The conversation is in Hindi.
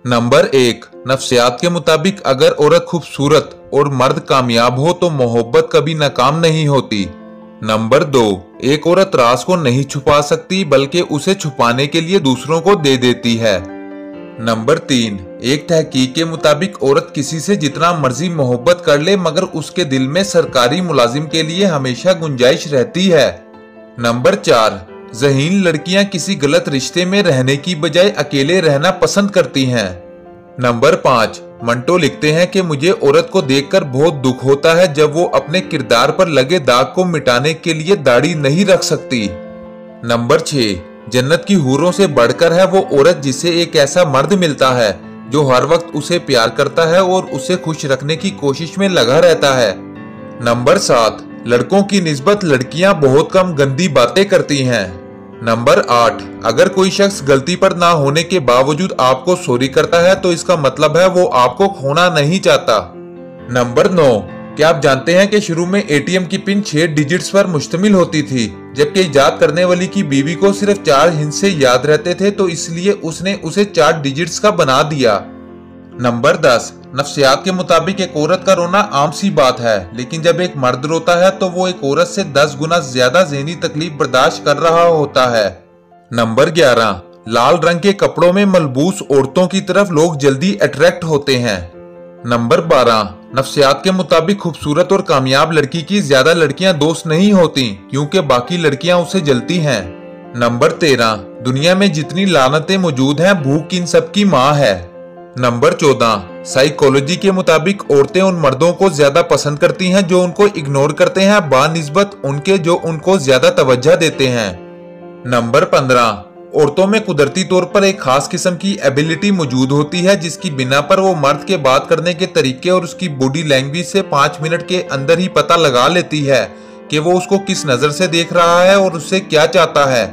नंबर 1, नफ्सियात के मुताबिक अगर औरत खूबसूरत और मर्द कामयाब हो तो मोहब्बत कभी नाकाम नहीं होती। नंबर 2, एक औरत राज को नहीं छुपा सकती बल्कि उसे छुपाने के लिए दूसरों को दे देती है। नंबर 3, एक तहकीक के मुताबिक औरत किसी से जितना मर्जी मोहब्बत कर ले मगर उसके दिल में सरकारी मुलाजिम के लिए हमेशा गुंजाइश रहती है। नंबर 4, ज़हीन लड़कियां किसी गलत रिश्ते में रहने की बजाय अकेले रहना पसंद करती हैं। नंबर 5, मंटो लिखते हैं कि मुझे औरत को देखकर बहुत दुख होता है जब वो अपने किरदार पर लगे दाग को मिटाने के लिए दाढ़ी नहीं रख सकती। नंबर 6, जन्नत की हूरों से बढ़कर है वो औरत जिसे एक ऐसा मर्द मिलता है जो हर वक्त उसे प्यार करता है और उसे खुश रखने की कोशिश में लगा रहता है। नंबर 7, लड़कों की निस्बत लड़कियां बहुत कम गंदी बातें करती हैं। नंबर 8, अगर कोई शख्स गलती पर ना होने के बावजूद आपको सॉरी करता है तो इसका मतलब है वो आपको खोना नहीं चाहता। नंबर 9, क्या आप जानते हैं कि शुरू में एटीएम की पिन 6 डिजिट्स पर मुश्तमिल होती थी जबकि इजाद करने वाली की बीवी को सिर्फ 4 हिस्से याद रहते थे तो इसलिए उसने उसे 4 डिजिट्स का बना दिया। नंबर 10, नफ्सियात के मुताबिक एक औरत का रोना आम सी बात है लेकिन जब एक मर्द रोता है तो वो एक औरत से 10 गुना ज्यादा ज़हनी तकलीफ बर्दाश्त कर रहा होता है। नंबर 11, लाल रंग के कपड़ों में मलबूस औरतों की तरफ लोग जल्दी अट्रैक्ट होते हैं। नंबर 12, नफ्सियात के मुताबिक खूबसूरत और कामयाब लड़की की ज्यादा लड़कियां दोस्त नहीं होती क्योंकि बाकी लड़कियां उसे जलती हैं। नंबर 13, दुनिया में जितनी लानतें मौजूद हैं भूख इन सब की माँ है। नंबर 14, साइकोलॉजी के मुताबिक औरतें उन मर्दों को ज्यादा पसंद करती हैं जो उनको इग्नोर करते हैं बानिस्बत उनके जो उनको ज्यादा तवज्जो देते हैं। नंबर 15, औरतों में कुदरती तौर पर एक खास किस्म की एबिलिटी मौजूद होती है जिसकी बिना पर वो मर्द के बात करने के तरीके और उसकी बॉडी लैंग्वेज से 5 मिनट के अंदर ही पता लगा लेती है कि वो उसको किस नजर से देख रहा है और उससे क्या चाहता है।